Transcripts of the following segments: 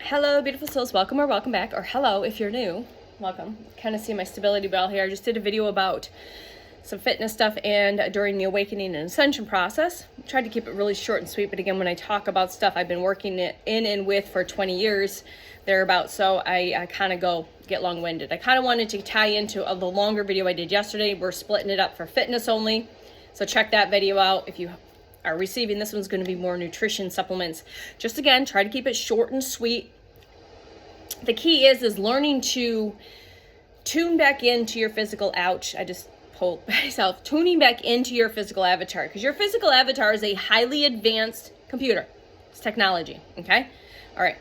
Hello, beautiful souls. Welcome or welcome back, or hello if you're new. Welcome. Kind of see my stability bell here. I just did a video about some fitness stuff and during the awakening and ascension process. Tried to keep it really short and sweet, but again, when I talk about stuff I've been working in and with for 20 years, thereabouts, so I kind of get long-winded. I kind of wanted to tie into the longer video I did yesterday. We're splitting it up for fitness only, so check that video out if you are receiving. This one's going to be more nutrition supplements. Just again, try to keep it short and sweet. The key is learning to tune back into your physical, I just pulled myself, tuning back into your physical avatar, because your physical avatar is a highly advanced computer. It's technology, okay? All right.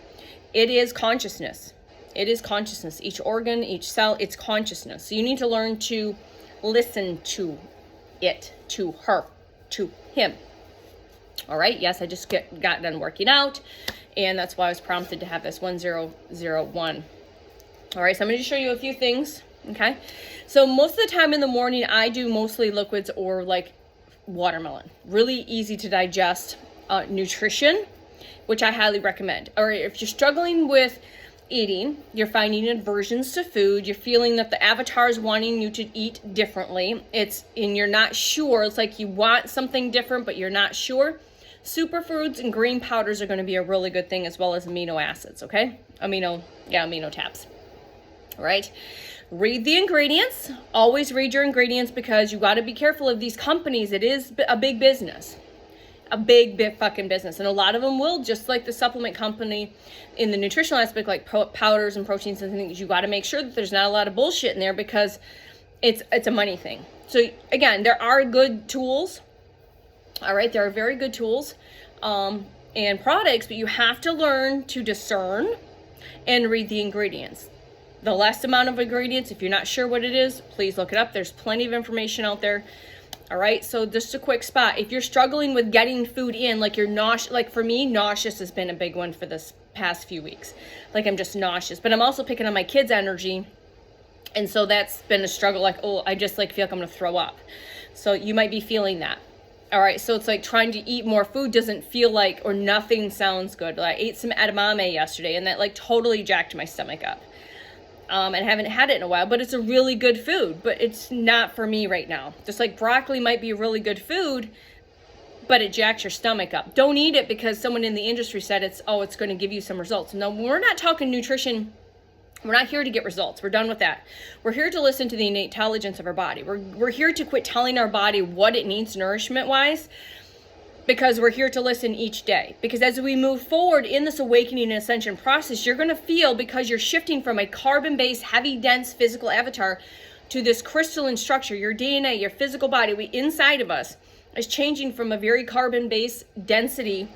It is consciousness. It is consciousness. Each organ, each cell, it's consciousness. So you need to learn to listen to it, to her, to him. All right, yes, I just got done working out, and that's why I was prompted to have this 1001. All right, so I'm going to show you a few things, okay? So most of the time in the morning, I do mostly liquids or like watermelon. Really easy to digest nutrition, which I highly recommend. All right, if you're struggling with eating, you're finding aversions to food, you're feeling that the avatar is wanting you to eat differently, and you're not sure, it's like you want something different, but you're not sure. Superfoods and green powders are going to be a really good thing, as well as amino acids, okay? Amino tabs. All right. Read the ingredients. Always read your ingredients, because you got to be careful of these companies. It is a big business. A big fucking business. And a lot of them will, just like the supplement company in the nutritional aspect, like powders and proteins and things, you got to make sure that there's not a lot of bullshit in there, because it's a money thing. So again, there are good tools. All right, there are very good tools and products, but you have to learn to discern and read the ingredients. The less amount of ingredients, if you're not sure what it is, please look it up. There's plenty of information out there. All right, so just a quick spot. If you're struggling with getting food in, like you're nauseous, like for me, nauseous has been a big one for this past few weeks. Like I'm just nauseous, but I'm also picking on my kids' energy. And so that's been a struggle. Like, oh, I just like feel like I'm gonna throw up. So you might be feeling that. All right, so it's like trying to eat more food doesn't feel like, or nothing sounds good. Like I ate some edamame yesterday, and that like totally jacked my stomach up. And haven't had it in a while, but it's a really good food, but it's not for me right now. Just like broccoli might be a really good food, but it jacks your stomach up. Don't eat it because someone in the industry said it's going to give you some results. No, we're not talking nutrition. We're not here to get results. We're done with that. We're here to listen to the innate intelligence of our body. We're here to quit telling our body what it needs nourishment-wise, because we're here to listen each day. Because as we move forward in this awakening and ascension process, you're going to feel, because you're shifting from a carbon-based, heavy, dense physical avatar to this crystalline structure, your DNA, your physical body, inside of us is changing from a very carbon-based density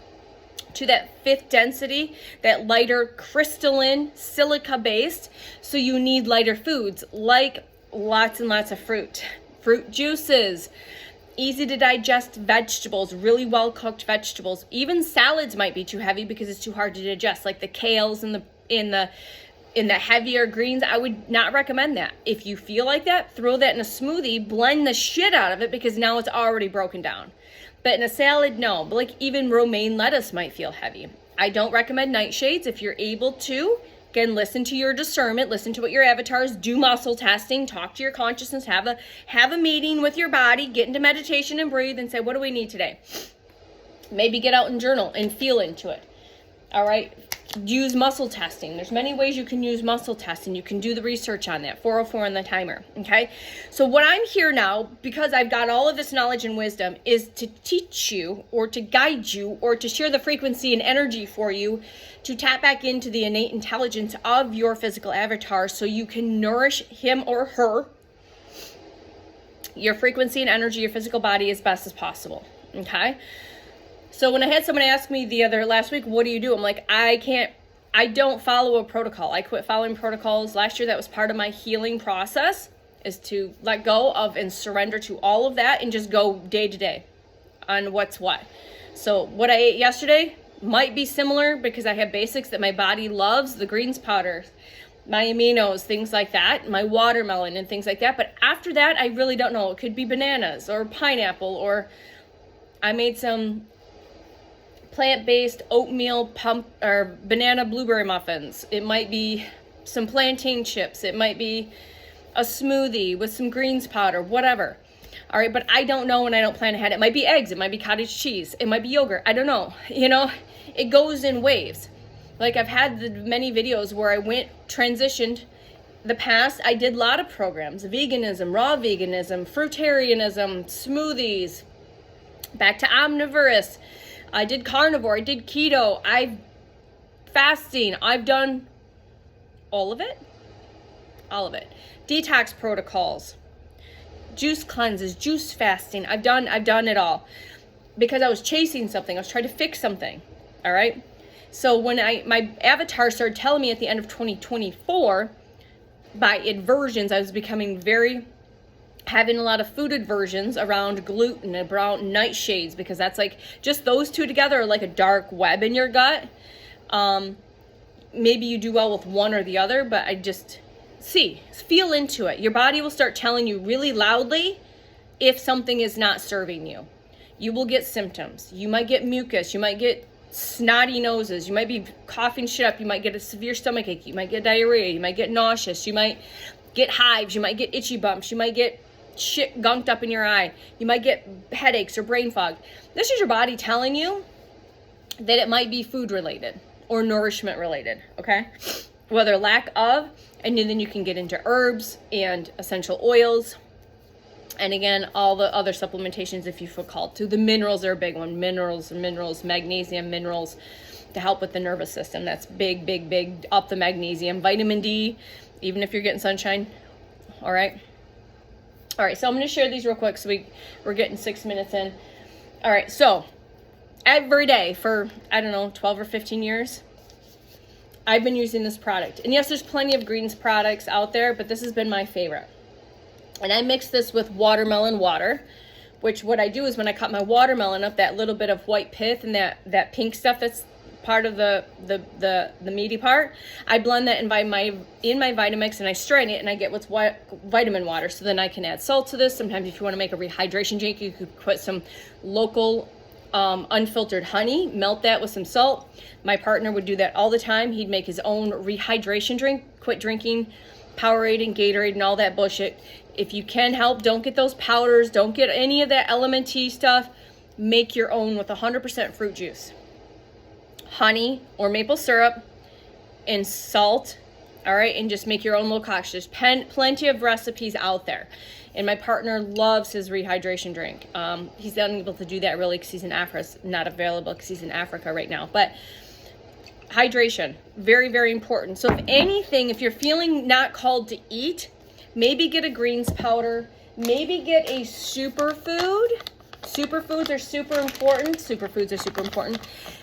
to that fifth density, that lighter crystalline silica-based. So you need lighter foods, like lots and lots of fruit juices, easy to digest vegetables, really well cooked vegetables. Even salads might be too heavy because it's too hard to digest, like the kales and the heavier greens. I would not recommend that. If you feel like that, throw that in a smoothie, blend the shit out of it, because now it's already broken down. But in a salad, no. But like even romaine lettuce might feel heavy. I don't recommend nightshades. If you're able to, again, listen to your discernment, listen to what your avatars do, muscle testing, talk to your consciousness, have a meeting with your body, get into meditation and breathe and say, what do we need today? Maybe get out and journal and feel into it. All right. Use muscle testing. There's many ways you can use muscle testing. You can do the research on that. 404 on the timer. Okay. So what I'm here now, because I've got all of this knowledge and wisdom, is to teach you, or to guide you, or to share the frequency and energy for you to tap back into the innate intelligence of your physical avatar, so you can nourish him or her, your frequency and energy, your physical body, as best as possible. Okay. So when I had someone ask me last week, what do you do? I'm like, I don't follow a protocol. I quit following protocols. Last year, that was part of my healing process, is to let go of and surrender to all of that and just go day to day on what's what. So what I ate yesterday might be similar, because I have basics that my body loves, the greens powder, my aminos, things like that, my watermelon and things like that. But after that, I really don't know. It could be bananas or pineapple, or I made some plant-based oatmeal pump or banana blueberry muffins. It might be some plantain chips. It might be a smoothie with some greens powder, whatever. All right, but I don't know and I don't plan ahead. It might be eggs. It might be cottage cheese. It might be yogurt. I don't know. You know, it goes in waves. Like I've had the many videos where I transitioned. The past, I did a lot of programs, veganism, raw veganism, fruitarianism, smoothies, back to omnivorous. I did carnivore, I did keto, I've fasting. I've done all of it. Detox protocols, juice cleanses, juice fasting. I've done it all because I was chasing something. I was trying to fix something. All right. So when my avatar started telling me at the end of 2024, by aversions, I was becoming having a lot of food aversions around gluten, around nightshades, because that's like, just those two together are like a dark web in your gut. Maybe you do well with one or the other, but I just feel into it. Your body will start telling you really loudly if something is not serving you. You will get symptoms. You might get mucus. You might get snotty noses. You might be coughing shit up. You might get a severe stomach ache. You might get diarrhea. You might get nauseous. You might get hives. You might get itchy bumps. You might get shit gunked up in your eye. You might get headaches or brain fog. This is your body telling you that it might be food related or nourishment related, okay? Whether lack of, and then you can get into herbs and essential oils. And again, all the other supplementations if you feel called to. The minerals are a big one. Minerals, magnesium, minerals to help with the nervous system. That's big. Up the magnesium. Vitamin D, even if you're getting sunshine. All right, so I'm going to share these real quick so we're getting 6 minutes in. All right, so every day for, 12 or 15 years, I've been using this product. And yes, there's plenty of greens products out there, but this has been my favorite. And I mix this with watermelon water, which what I do is when I cut my watermelon up, that little bit of white pith and that pink stuff that's part of the meaty part, I blend that in my Vitamix and I strain it and I get what's vitamin water. So then I can add salt to this. Sometimes if you want to make a rehydration drink, you could put some local unfiltered honey, melt that with some salt. My partner would do that all the time. He'd make his own rehydration drink, quit drinking Powerade and Gatorade and all that bullshit. If you can help, don't get those powders. Don't get any of that LMNT stuff. Make your own with 100% fruit juice, honey or maple syrup, and salt. All right, and just make your own little cocktail. There's plenty of recipes out there. And my partner loves his rehydration drink. He's unable to do that really because he's in Africa. It's not available because he's in Africa right now. But hydration, very important. So if anything, if you're feeling not called to eat, maybe get a greens powder, maybe get a superfood. Superfoods are super important.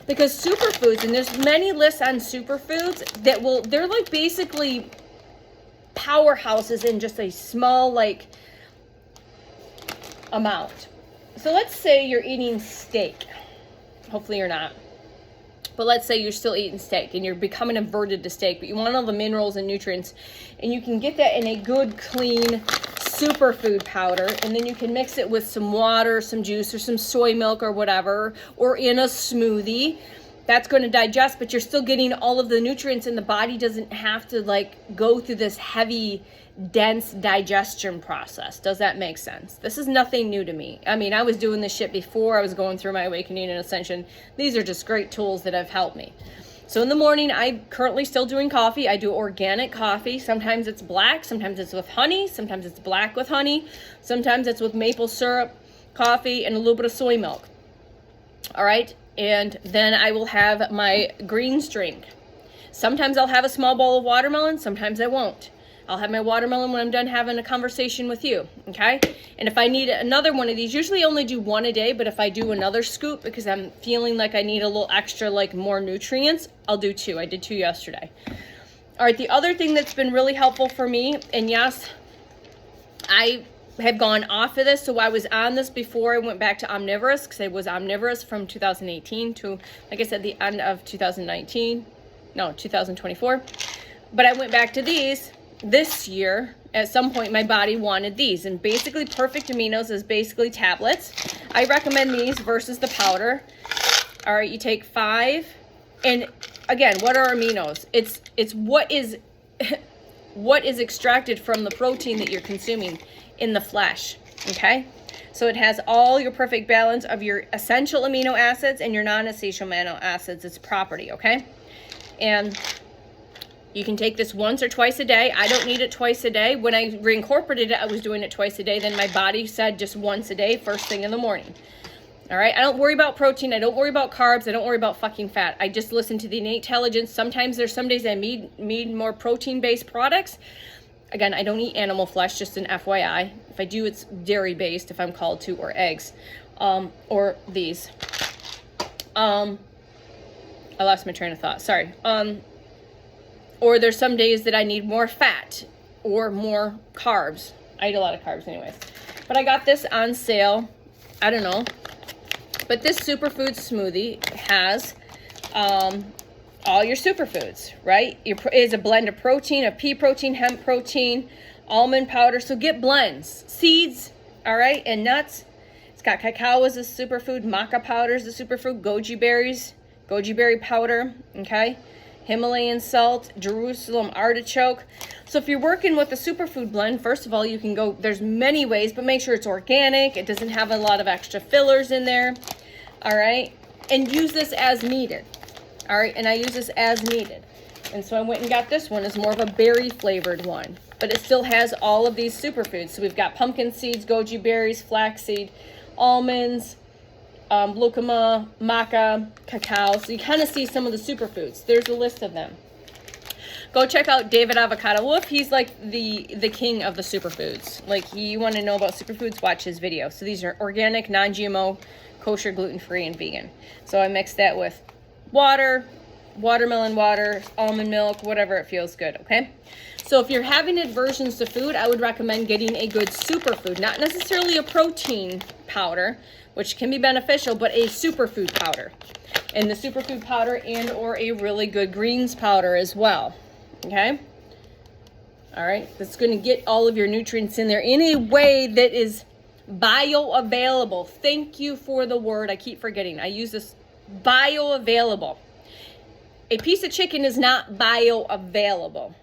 Because superfoods, and there's many lists on superfoods that they're like basically powerhouses in just a small amount. So let's say you're eating steak. Hopefully you're not. But let's say you're still eating steak and you're becoming averted to steak, but you want all the minerals and nutrients, and you can get that in a good, clean superfood powder, and then you can mix it with some water, some juice, or some soy milk or whatever, or in a smoothie. That's going to digest, but you're still getting all of the nutrients, and the body doesn't have to go through this heavy, dense digestion process. Does that make sense? This is nothing new to me. I mean, I was doing this shit before I was going through my awakening and ascension. These are just great tools that have helped me. So in the morning, I'm currently still doing coffee. I do organic coffee. Sometimes it's black, sometimes it's with honey, sometimes it's black with honey, sometimes it's with maple syrup, coffee, and a little bit of soy milk. All right, and then I will have my greens drink. Sometimes I'll have a small bowl of watermelon, sometimes I won't. I'll have my watermelon when I'm done having a conversation with you, okay? And if I need another one of these, usually only do one a day, but if I do another scoop because I'm feeling like I need a little extra, more nutrients, I'll do 2. I did 2 yesterday. All right, the other thing that's been really helpful for me, and yes, I have gone off of this, so I was on this before I went back to omnivorous, because I was omnivorous from 2018 to, like I said, the end of 2024. But I went back to these this year. At some point my body wanted these, and basically Perfect Aminos is basically tablets. I recommend these versus the powder. All right, you take 5, and again, what are aminos? It's what is what is extracted from the protein that you're consuming in the flesh, okay? So it has all your perfect balance of your essential amino acids and your non-essential amino acids, its property, okay? And you can take this once or twice a day. I don't need it twice a day. When I reincorporated it, I was doing it twice a day. Then my body said just once a day, first thing in the morning. All right, I don't worry about protein. I don't worry about carbs. I don't worry about fucking fat. I just listen to the innate intelligence. Sometimes there's some days I need more protein-based products. Again, I don't eat animal flesh, just an FYI. If I do, it's dairy-based if I'm called to, or eggs, or these. I lost my train of thought, sorry. Or there's some days that I need more fat or more carbs. I eat a lot of carbs anyways. But I got this on sale, I don't know. But this superfood smoothie has all your superfoods, right? It's a blend of protein, of pea protein, hemp protein, almond powder. So get blends, seeds, all right, and nuts. It's got cacao as a superfood, maca powder is a superfood, goji berries, goji berry powder, okay? Himalayan salt, Jerusalem artichoke. So if you're working with a superfood blend, first of all, you can go, there's many ways, but make sure it's organic. It doesn't have a lot of extra fillers in there, all right? And use this as needed, all right? And I use this as needed. And so I went and got this one. It's more of a berry flavored one, but it still has all of these superfoods. So we've got pumpkin seeds, goji berries, flaxseed, almonds, lucuma, maca, cacao. So you kind of see some of the superfoods. There's a list of them. Go check out David Avocado Wolf. He's like the king of the superfoods. Like, you want to know about superfoods, watch his video. So these are organic, non-GMO, kosher, gluten-free, and vegan. So I mix that with water, watermelon water, almond milk, whatever it feels good, okay? So if you're having aversions to food, I would recommend getting a good superfood, not necessarily a protein powder, which can be beneficial, but a superfood powder. And the superfood powder and or a really good greens powder as well, okay? All right, that's going to get all of your nutrients in there in a way that is bioavailable. Thank you for the word. I keep forgetting. I use this, bioavailable. A piece of chicken is not bioavailable.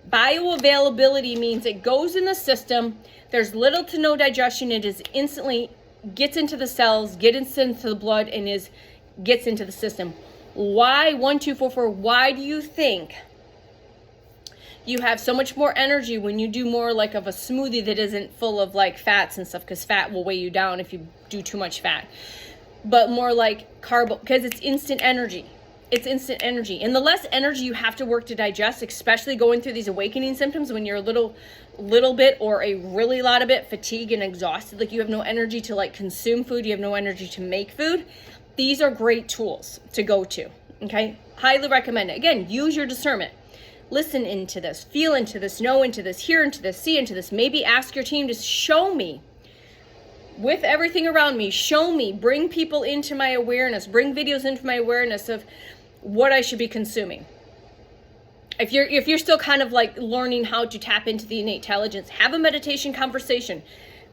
Bioavailability means it goes in the system. There's little to no digestion. It is instantly gets into the cells, gets into the blood, and gets into the system. Why, 1, 2, 4, 4, why do you think you have so much more energy when you do more like of a smoothie that isn't full of like fats and stuff? Because fat will weigh you down if you do too much fat. But more like carb, because it's instant energy. It's instant energy. And the less energy you have to work to digest, especially going through these awakening symptoms when you're a little bit or a really lot of it fatigued and exhausted, like you have no energy to like consume food, you have no energy to make food. These are great tools to go to, okay? Highly recommend it. Again, use your discernment. Listen into this, feel into this, know into this, hear into this, see into this. Maybe ask your team to show me with everything around me, show me, bring people into my awareness, bring videos into my awareness of what I should be consuming. If you're still kind of like learning how to tap into the innate intelligence, have a meditation conversation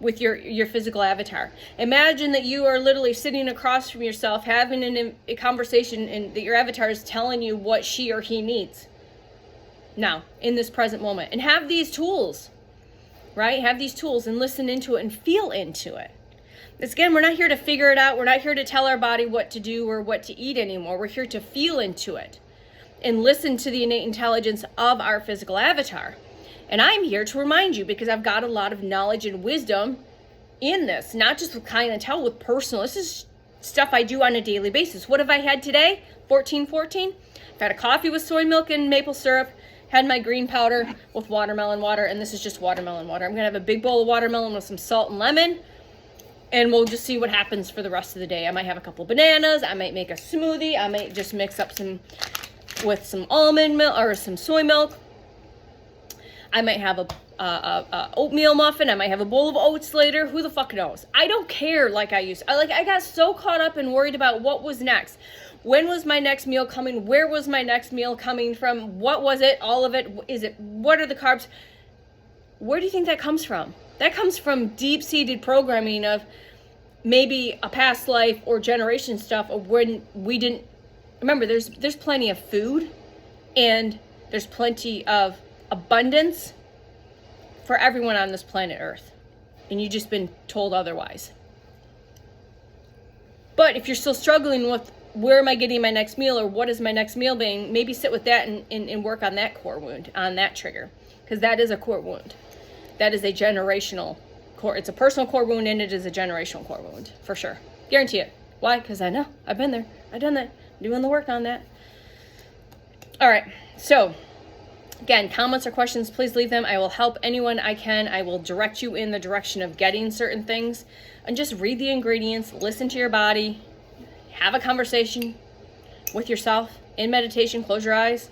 with your physical avatar. Imagine that you are literally sitting across from yourself, having a conversation, and that your avatar is telling you what she or he needs now in this present moment. And have these tools, right? Have these tools and listen into it and feel into it. Again, we're not here to figure it out. We're not here to tell our body what to do or what to eat anymore. We're here to feel into it and listen to the innate intelligence of our physical avatar. And I'm here to remind you, because I've got a lot of knowledge and wisdom in this, not just with kind of tell, with personal. This is stuff I do on a daily basis. What have I had today? 1414. I've had a coffee with soy milk and maple syrup, had my green powder with watermelon water, and this is just watermelon water. I'm gonna have a big bowl of watermelon with some salt and lemon, and we'll just see what happens for the rest of the day. I might have a couple bananas. I might make a smoothie. I might just mix up with some almond milk or some soy milk. I might have a oatmeal muffin. I might have a bowl of oats later. Who the fuck knows? I don't care like I used to. I got so caught up and worried about what was next. When was my next meal coming? Where was my next meal coming from? What was it? All of it? What are the carbs? Where do you think that comes from? That comes from deep-seated programming of maybe a past life or generation stuff of when we didn't remember. There's plenty of food and there's plenty of abundance for everyone on this planet Earth, and you've just been told otherwise. But if you're still struggling with where am I getting my next meal, or what is my next meal being, maybe sit with that and work on that core wound, on that trigger, because that is a core wound. That is a generational core. It's a personal core wound, and it is a generational core wound, for sure. Guarantee it. Why? Because I know. I've been there. I've done that. I'm doing the work on that. All right. So, again, comments or questions, please leave them. I will help anyone I can. I will direct you in the direction of getting certain things. And just read the ingredients, listen to your body, have a conversation with yourself in meditation, close your eyes,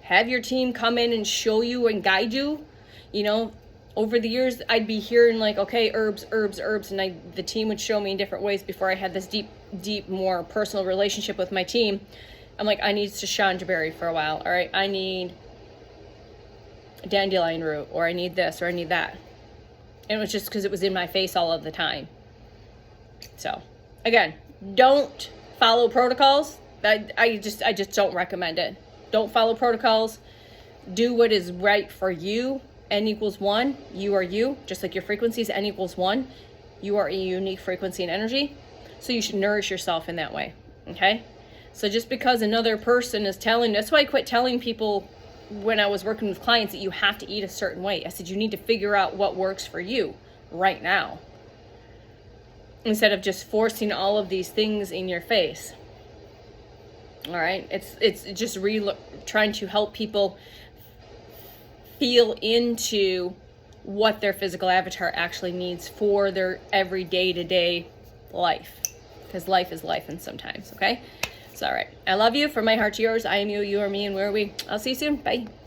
have your team come in and show you and guide you. You know, over the years, I'd be hearing like, okay, herbs, and the team would show me in different ways before I had this deep, more personal relationship with my team. I'm like, I need Shishan berry for a while. All right, I need dandelion root, or I need this, or I need that. And it was just because it was in my face all of the time. So, again, don't follow protocols. I just don't recommend it. Don't follow protocols. Do what is right for you. N equals 1. You are you. Just like your frequency is N equals 1. You are a unique frequency and energy. So you should nourish yourself in that way. Okay? So just because another person is telling, that's why I quit telling people when I was working with clients that you have to eat a certain way. I said, you need to figure out what works for you right now, instead of just forcing all of these things in your face. All right. It's just trying to help people feel into what their physical avatar actually needs for their everyday to day life, because life is life, and sometimes. Okay. All right. I love you. From my heart to yours, I am you, you are me, and where are we? I'll see you soon. Bye.